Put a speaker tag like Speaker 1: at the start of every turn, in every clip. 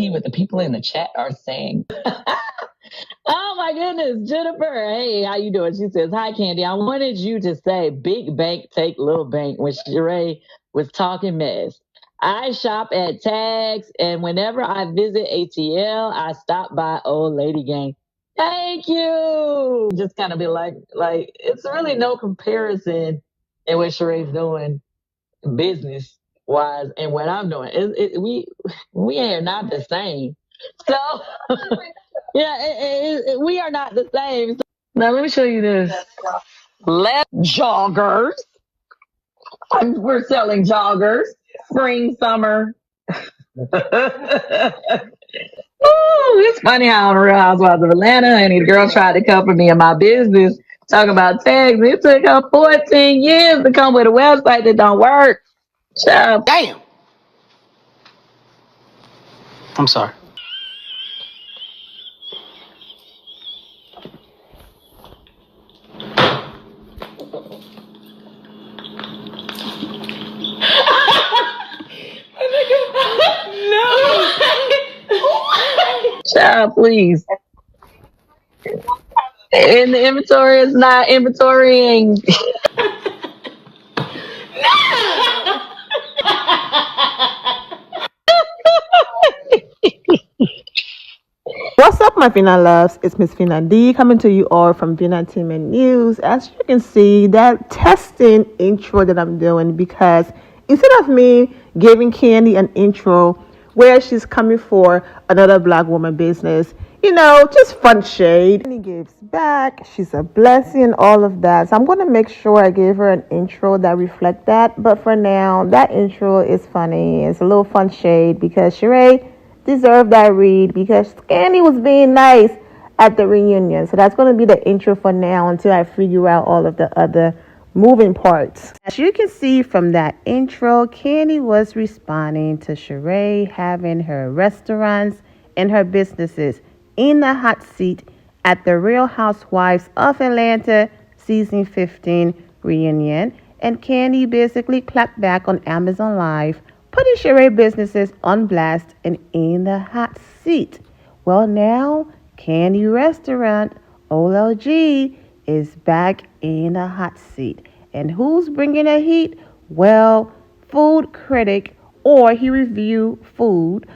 Speaker 1: what the people in the chat are saying. Oh my goodness, Jennifer. Hey, how you doing? She says, "Hi, Kandi. I wanted you to say big bank take little bank when Sheree was talking mess. I shop at Tags, and whenever I visit ATL, I stop by Old Lady Gang. Thank you." Just kind of be like it's really no comparison in what Sheree's doing business wise and what I'm doing. We are not the same. So yeah, we are not the same. Now let me show you this. Left joggers. We're selling joggers. Spring, summer. Ooh, it's funny how on Real Housewives of Atlanta, and the girl tried to cover me in my business, talking about tags. It took her 14 years to come with a website that don't work. Child.
Speaker 2: Damn. I'm sorry.
Speaker 1: Child, please. And the inventory is not inventorying.
Speaker 3: What's up, my Fina loves? It's Miss Fina D coming to you all from Fina Team and News. As you can see, that testing intro that I'm doing, because instead of me giving Kandi an intro where she's coming for another black woman business, just fun shade. Kandi gives back. She's a blessing, all of that. So I'm going to make sure I give her an intro that reflects that. But for now, that intro is funny. It's a little fun shade because Sheree deserved that read because Kandi was being nice at the reunion. So that's going to be the intro for now until I figure out all of the other moving parts. As you can see from that intro, Kandi was responding to Sheree having her restaurants and her businesses in the hot seat at the Real Housewives of Atlanta season 15 reunion. And Kandi basically clapped back on Amazon Live, putting Sheree businesses on blast and in the hot seat. Well, now Kandi Restaurant, OLG, is back in the hot seat. And who's bringing the heat? Well, food critic, or he reviewed food,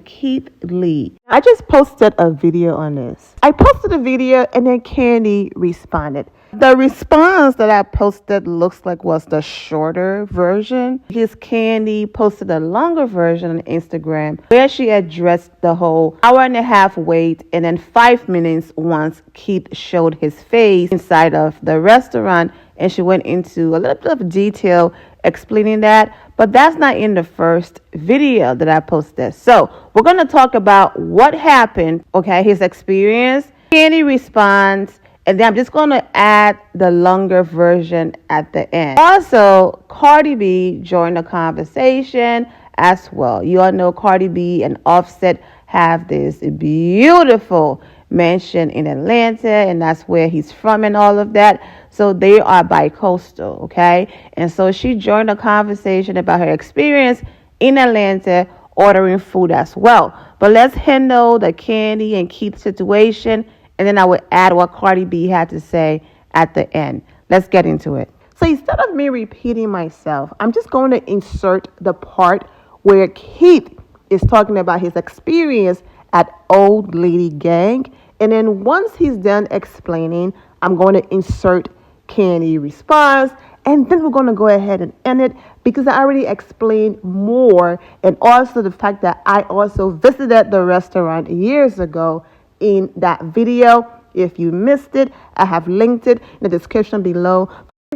Speaker 3: Keith Lee. I just posted a video on this. I posted a video and then Kandi responded. The response that I posted looks like was the shorter version because Kandi posted a longer version on Instagram where she addressed the whole hour and a half wait and then 5 minutes once Keith showed his face inside of the restaurant, and she went into a little bit of detail explaining that, but that's not in the first video that I posted. So we're going to talk about what happened, his experience. Kandi responds, and then I'm just going to add the longer version at the end. Also, Cardi B joined the conversation as well. You all know Cardi B and Offset have this beautiful mansion in Atlanta, and that's where he's from and all of that. So they are bi-coastal, And so she joined the conversation about her experience in Atlanta ordering food as well. But let's handle the Kandi and Keith situation, and then I would add what Cardi B had to say at the end. Let's get into it. So instead of me repeating myself, I'm just going to insert the part where Keith is talking about his experience at Old Lady Gang. And then once he's done explaining, I'm going to insert Kandi response. And then we're going to go ahead and end it because I already explained more. And also the fact that I also visited the restaurant years ago in that video. If you missed it, I have linked it in the description below.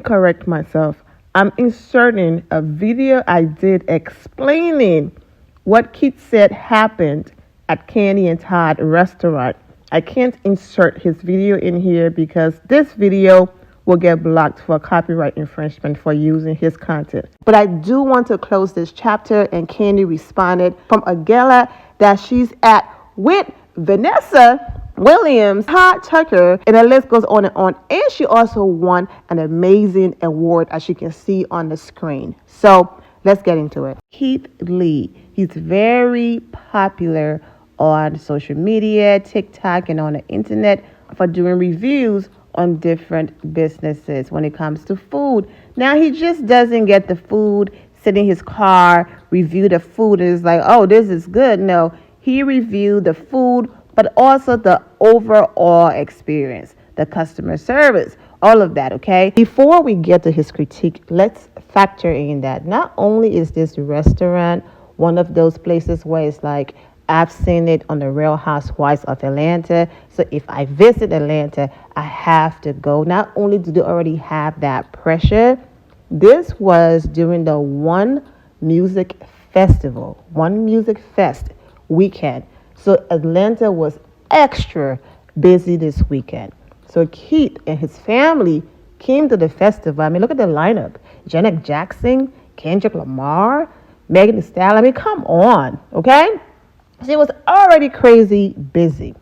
Speaker 3: Correct myself. I'm inserting a video I did explaining what Keith said happened at Kandi and Todd restaurant. I can't insert his video in here because this video will get blocked for copyright infringement for using his content. But I do want to close this chapter, and Kandi responded from a gala that she's at with Vanessa Williams, Todd Tucker, and the list goes on and on. And she also won an amazing award, as you can see on the screen. So let's get into it. Keith Lee. He's very popular on social media, TikTok, and on the internet for doing reviews on different businesses when it comes to food. Now, he just doesn't get the food, sit in his car, review the food, and it's like, oh, this is good. No, he reviewed the food, but also the overall experience, the customer service, all of that, okay? Before we get to his critique, let's factor in that not only is this restaurant one of those places where it's like, I've seen it on the Real Housewives of Atlanta. So if I visit Atlanta, I have to go. Not only do they already have that pressure, this was during the One Music Fest weekend. So Atlanta was extra busy this weekend. So Keith and his family came to the festival. I mean, look at the lineup. Janet Jackson, Kendrick Lamar, Megan Thee Stallion. I mean, come on, okay? She was already crazy busy.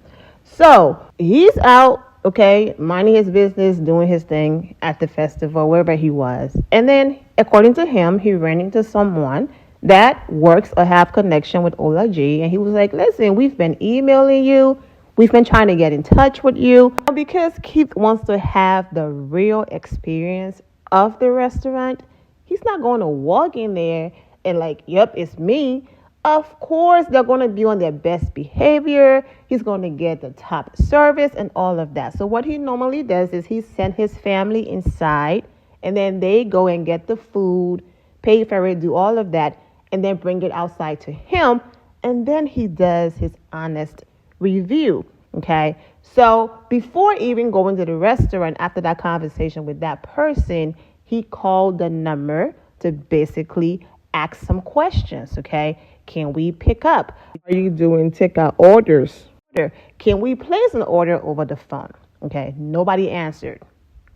Speaker 3: So he's out, okay, minding his business, doing his thing at the festival, wherever he was. And then, according to him, he ran into someone that works or have connection with Ola G. And he was like, listen, we've been emailing you. We've been trying to get in touch with you. Because Keith wants to have the real experience of the restaurant, he's not going to walk in there and like, yep, it's me. Of course, they're going to be on their best behavior. He's going to get the top service and all of that. So what he normally does is he sends his family inside, and then they go and get the food, pay for it, do all of that, and then bring it outside to him. And then he does his honest review. Okay. So before even going to the restaurant, after that conversation with that person, he called the number to basically ask some questions. Okay. Can we pick up? Are you doing takeout orders? Can we place an order over the phone? Okay. Nobody answered.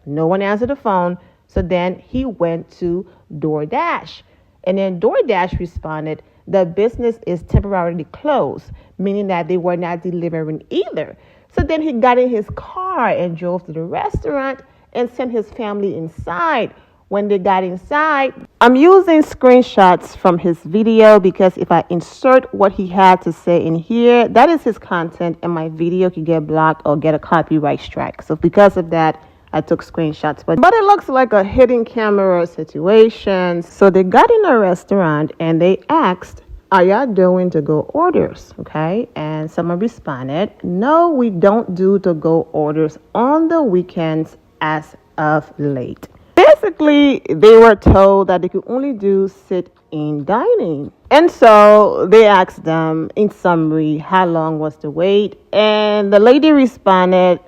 Speaker 3: No one answered the phone. So then he went to DoorDash. And then DoorDash responded, the business is temporarily closed, meaning that they were not delivering either. So then he got in his car and drove to the restaurant and sent his family inside. When they got inside, I'm using screenshots from his video because if I insert what he had to say in here, that is his content, and my video can get blocked or get a copyright strike. So because of that, I took screenshots. But it looks like a hidden camera situation. So they got in a restaurant and they asked, are y'all doing to-go orders? Okay. And someone responded, no, we don't do to-go orders on the weekends as of late. Basically, they were told that they could only do sit-in dining. And so they asked them, in summary, how long was the wait? And the lady responded,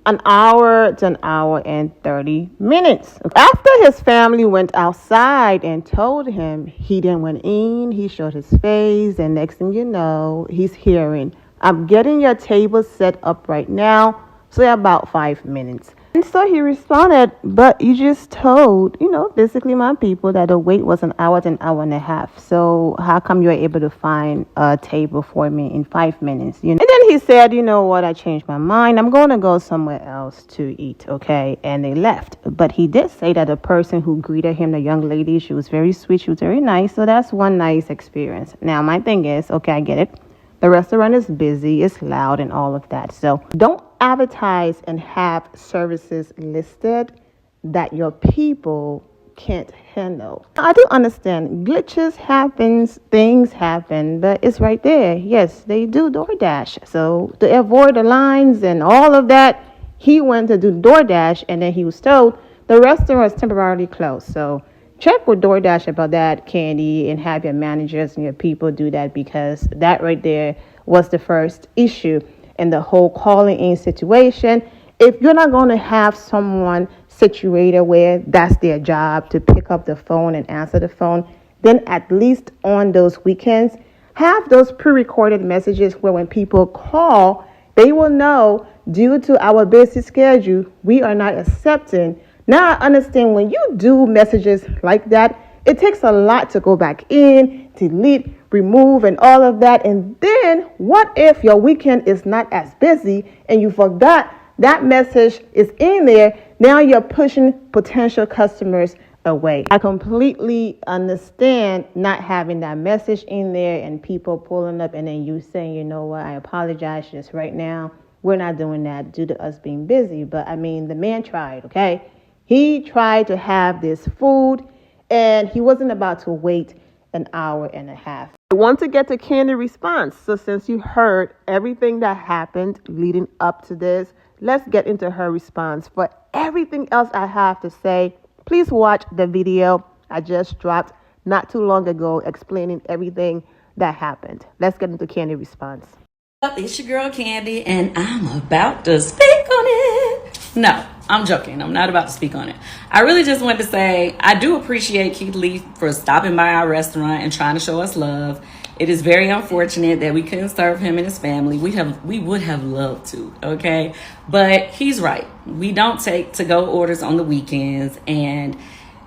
Speaker 3: an hour to an hour and 30 minutes. After his family went outside and told him, he then went in, he showed his face, and next thing you know, he's hearing, I'm getting your table set up right now, so about 5 minutes. And so he responded, but you just told, basically my people that the wait was an hour to an hour and a half. So how come you're able to find a table for me in 5 minutes? And then he said, you know what, I changed my mind. I'm going to go somewhere else to eat, okay? And they left. But he did say that the person who greeted him, the young lady, she was very sweet, she was very nice. So that's one nice experience. Now, my thing is, okay, I get it. The restaurant is busy, it's loud and all of that. So don't advertise and have services listed that your people can't handle. I do understand glitches happens, things happen, but it's right there. Yes, they do DoorDash. So to avoid the lines and all of that, he went to do DoorDash and then he was told the restaurant is temporarily closed. So check with DoorDash about that, Kandi, and have your managers and your people do that, because that right there was the first issue in the whole calling in situation. If you're not going to have someone situated where that's their job to pick up the phone and answer the phone, then at least on those weekends, have those pre-recorded messages where when people call, they will know, due to our busy schedule, we are not accepting. Now I understand when you do messages like that, it takes a lot to go back in, delete, remove, and all of that. And then what if your weekend is not as busy and you forgot that message is in there? Now you're pushing potential customers away. I completely understand not having that message in there and people pulling up and then you saying, you know what, I apologize just right now. We're not doing that due to us being busy. But I mean, the man tried, okay? He tried to have this food and he wasn't about to wait an hour and a half. I want to get to Kandi response. So since you heard everything that happened leading up to this, let's get into her response. For everything else I have to say, please watch the video I just dropped not too long ago explaining everything that happened. Let's get into Kandi response.
Speaker 2: It's your girl Kandi, and I'm about to speak on it. No, I'm joking. I'm not about to speak on it. I really just wanted to say I do appreciate Keith Lee for stopping by our restaurant and trying to show us love. It is very unfortunate that we couldn't serve him and his family. We would have loved to, okay? But he's right. We don't take to-go orders on the weekends, and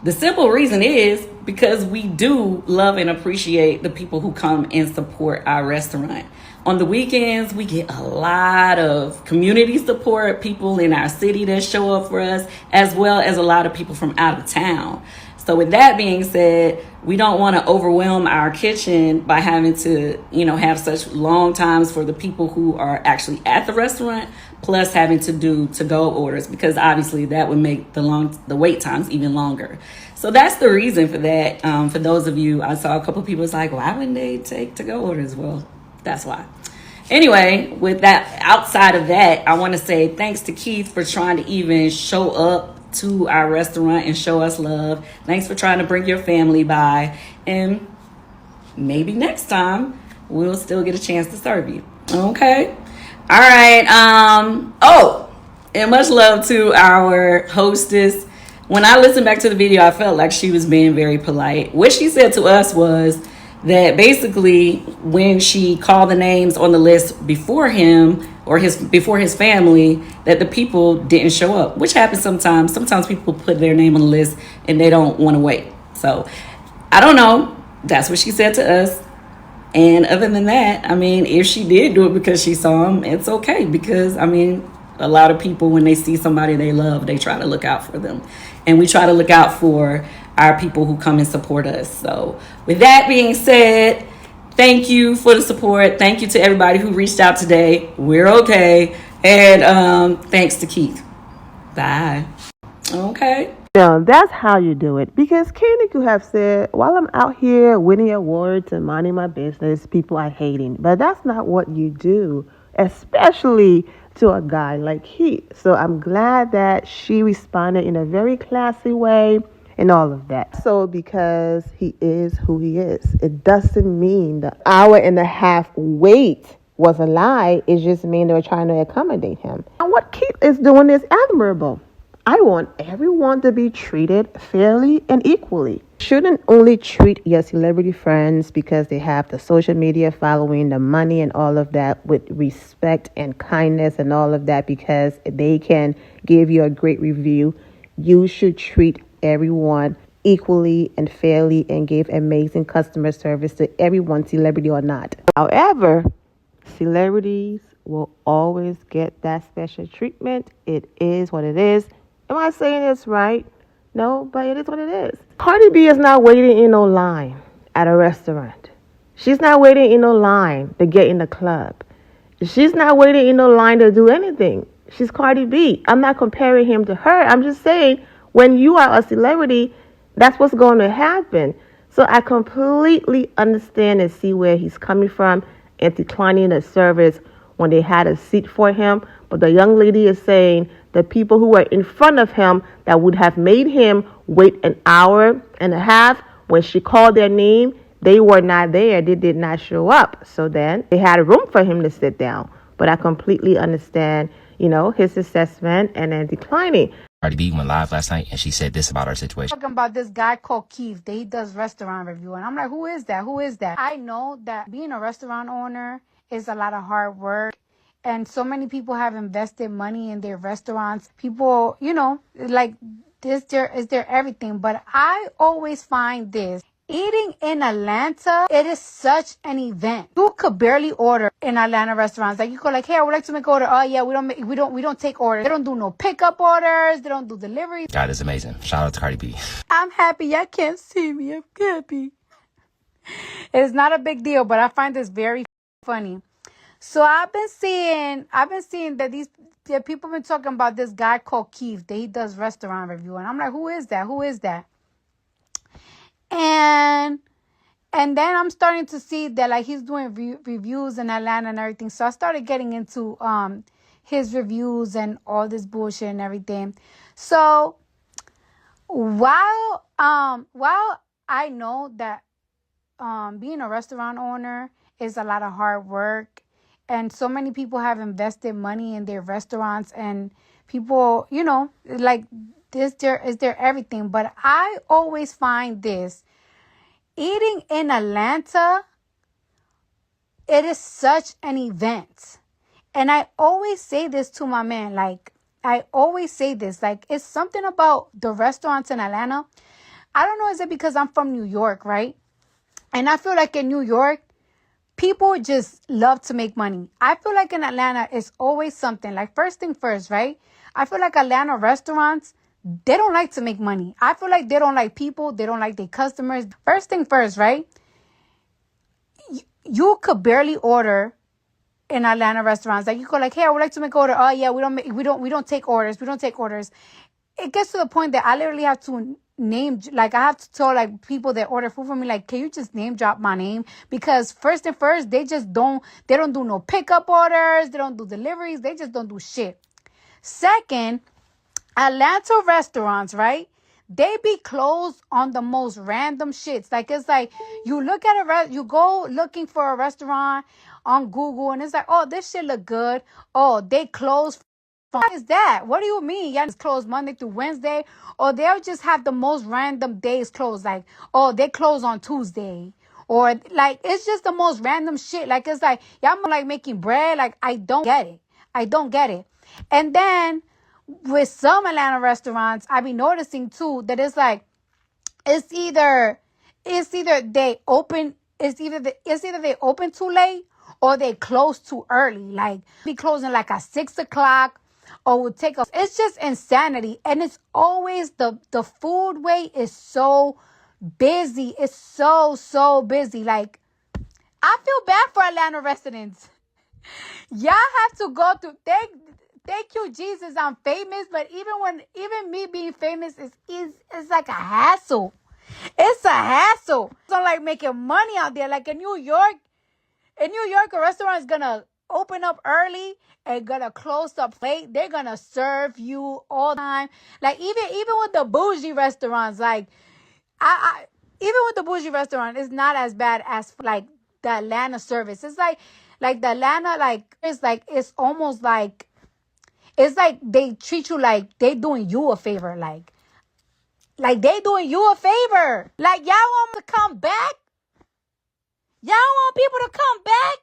Speaker 2: the simple reason is because we do love and appreciate the people who come and support our restaurant. On the weekends, we get a lot of community support, people in our city that show up for us, as well as a lot of people from out of town. So with that being said, we don't want to overwhelm our kitchen by having to, have such long times for the people who are actually at the restaurant, plus having to do to-go orders, because obviously that would make the wait times even longer. So that's the reason for that. For those of you, I saw a couple of people was like, why wouldn't they take to-go orders? Well, that's why. Anyway, with that, outside of that, I want to say thanks to Keith for trying to even show up to our restaurant and show us love. Thanks for trying to bring your family by. And maybe next time we'll still get a chance to serve you. Okay? All right. And much love to our hostess. When I listened back to the video, I felt like she was being very polite. What she said to us was that basically when she called the names on the list before him or before his family, that the people didn't show up, which happens sometimes. Sometimes people put their name on the list and they don't want to wait. So I don't know. That's what she said to us. And other than that, I mean, if she did do it because she saw him, it's okay. Because, I mean, a lot of people, when they see somebody they love, they try to look out for them. And we try to look out for our people who come and support us. So with that being said, thank you for the support. Thank you to everybody who reached out today. We're okay. And thanks to Keith. Bye. Okay.
Speaker 3: No, that's how you do it. Because Kandi could have said, while I'm out here winning awards and minding my business, people are hating. But that's not what you do, especially to a guy like Keith. So I'm glad that she responded in a very classy way and all of that. So because he is who he is, it doesn't mean the hour and a half wait was a lie. It just means they were trying to accommodate him. And what Keith is doing is admirable. I want everyone to be treated fairly and equally. Shouldn't only treat your celebrity friends because they have the social media following, the money and all of that with respect and kindness and all of that because they can give you a great review. You should treat everyone equally and fairly and give amazing customer service to everyone, celebrity or not. However, celebrities will always get that special treatment. It is what it is. Am I saying this right? No, but it is what it is. Cardi B is not waiting in no line at a restaurant. She's not waiting in no line to get in the club. She's not waiting in no line to do anything. She's Cardi B. I'm not comparing him to her. I'm just saying when you are a celebrity, that's what's going to happen. So I completely understand and see where he's coming from and declining the service when they had a seat for him. But the young lady is saying the people who were in front of him that would have made him wait an hour and a half when she called their name, they were not there. They did not show up. So then they had room for him to sit down. But I completely understand, his assessment and then declining.
Speaker 4: Cardi B went live last night and she said this about our situation.
Speaker 5: Talking about this guy called Keith. He does restaurant review. And I'm like, who is that? Who is that? I know that being a restaurant owner is a lot of hard work. And so many people have invested money in their restaurants. People, like this, is their everything. But I always find this. Eating in Atlanta, it is such an event. You could barely order in Atlanta restaurants. Like you go like, hey, I would like to make order. Oh yeah, we don't take orders. They don't do no pickup orders. They don't do deliveries.
Speaker 4: God is amazing. Shout out to Cardi B.
Speaker 5: I'm happy. Y'all can't see me. I'm happy. It's not a big deal, but I find this very funny. So I've been seeing that people been talking about this guy called Keith that he does restaurant review, and I'm like, who is that? Who is that? And then I'm starting to see that like he's doing reviews in Atlanta and everything. So I started getting into his reviews and all this bullshit and everything. So while I know that being a restaurant owner is a lot of hard work, and so many people have invested money in their restaurants, and people, like this is their everything. But I always find this eating in Atlanta, it is such an event. And I always say this to my man, like it's something about the restaurants in Atlanta. I don't know, is it because I'm from New York, right? And I feel like in New York, people just love to make money. I feel like in Atlanta, it's always something. Like first thing first, right? I feel like Atlanta restaurants, they don't like to make money. I feel like they don't like people. They don't like their customers. First thing first, right? You could barely order in Atlanta restaurants. Like you go like, hey, I would like to make order. Oh yeah, we don't take orders. We don't take orders. It gets to the point that I literally have to I have to tell like people that order food from me, like, can you just name drop my name? Because first and first, they don't do no pickup orders. They don't do deliveries. They just don't do shit. Second, Atlanta restaurants, right? They be closed on the most random shits. Like, it's like you look at you go looking for a restaurant on Google and it's like, oh, this shit look good. Oh, they closed. What is that? What do you mean? Y'all just close Monday through Wednesday? Or they'll just have the most random days closed. Like, oh, they close on Tuesday. Or like, it's just the most random shit. Like, it's like, y'all like making bread. Like, I don't get it. And then with some Atlanta restaurants, I be noticing too that it's like, it's either they open they open too late or they close too early. Like be closing like at 6:00 or would take a. It's just insanity, and it's always the food wait is so busy. It's so busy. Like I feel bad for Atlanta residents. Y'all have to go through. Thank you, Jesus. I'm famous, but even me being famous is like a hassle. It's a hassle. So like making money out there. Like in New York, a restaurant is gonna open up early and gonna close up late. They're gonna serve you all the time. Like even with the bougie restaurants, like I even with the bougie restaurant, it's not as bad as like the Atlanta service. It's like the Atlanta, like it's almost like it's like they treat you like they doing you a favor. Like they doing you a favor. Like y'all want to come back? Y'all want people to come back?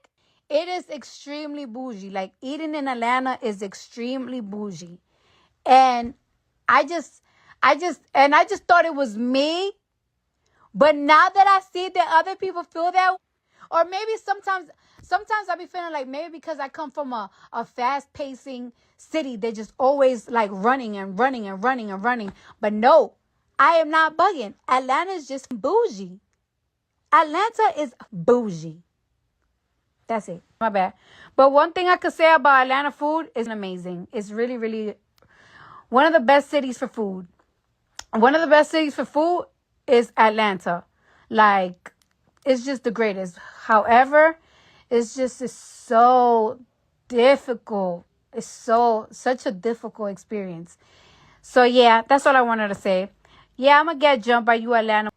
Speaker 5: It is extremely bougie. Like eating in Atlanta is extremely bougie. And I just thought it was me. But now that I see that other people feel that, or maybe sometimes I be feeling like maybe because I come from a fast-pacing city, they're just always like running. But no, I am not bugging. Atlanta is just bougie. Atlanta is bougie. That's it. My bad. But one thing I could say about Atlanta food is amazing. It's really, really one of the best cities for food. One of the best cities for food is Atlanta. Like, it's just the greatest. However, it's so difficult. It's such a difficult experience. So yeah, that's all I wanted to say. Yeah, I'm gonna get jumped by you, Atlanta.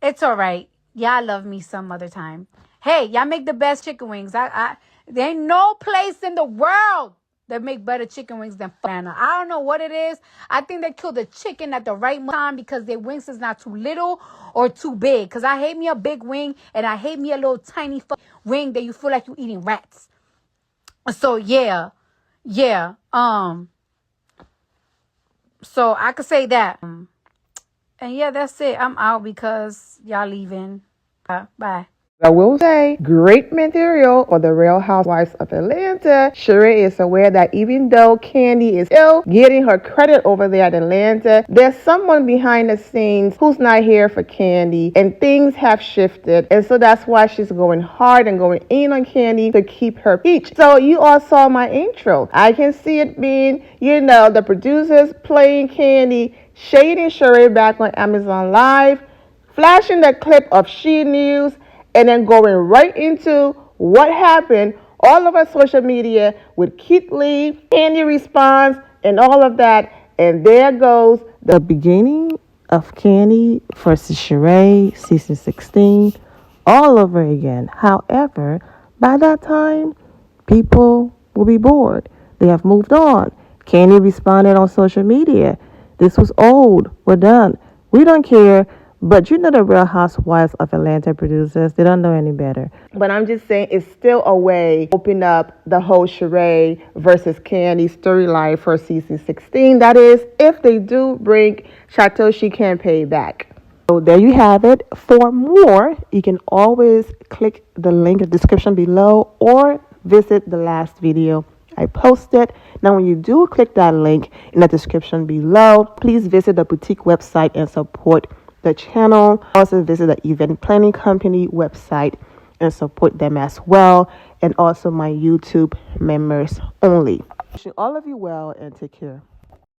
Speaker 5: It's all right. Y'all love me some other time. Hey, y'all make the best chicken wings. There ain't no place in the world that make better chicken wings than Atlanta. I don't know what it is. I think they kill the chicken at the right time because their wings is not too little or too big. Because I hate me a big wing and I hate me a little tiny wing that you feel like you're eating rats. So yeah. So I could say that. And yeah, that's it. I'm out because y'all leaving. Bye.
Speaker 3: I will say, great material for the Real Housewives of Atlanta. Sheree is aware that even though Kandi is still getting her credit over there at Atlanta, there's someone behind the scenes who's not here for Kandi, and things have shifted. And so that's why she's going hard and going in on Kandi to keep her peach. So you all saw my intro. I can see it being, the producers playing Kandi, shading Sheree back on Amazon Live, flashing the clip of She News, and then going right into what happened all over social media with Keith Lee, Kandi response, and all of that. And there goes the beginning of Kandi versus Sheree, season 16, all over again. However, by that time, people will be bored. They have moved on. Kandi responded on social media. This was old. We're done. We don't care. But the Real Housewives of Atlanta producers, they don't know any better. But I'm just saying it's still a way to open up the whole Sheree versus Kandi storyline for season 16. That is, if they do bring Chateau She Can't Pay back. So there you have it. For more, you can always click the link in the description below or visit the last video I posted. Now, when you do click that link in the description below, please visit the boutique website and support the channel. Also visit the event planning company website and support them as well. And also my YouTube members only. Wishing all of you well and take care.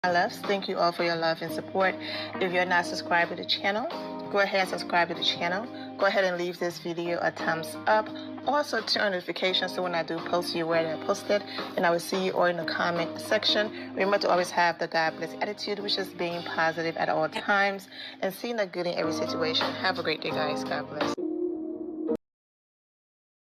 Speaker 3: My loves, thank you all for your love and support. If you're not subscribed to the channel, go ahead and subscribe to the channel. Go ahead and leave this video a thumbs up. Also turn on notifications so when I do post, you're aware that I posted. And I will see you all in the comment section. Remember to always have the God bless attitude, which is being positive at all times and seeing the good in every situation. Have a great day, guys. God bless.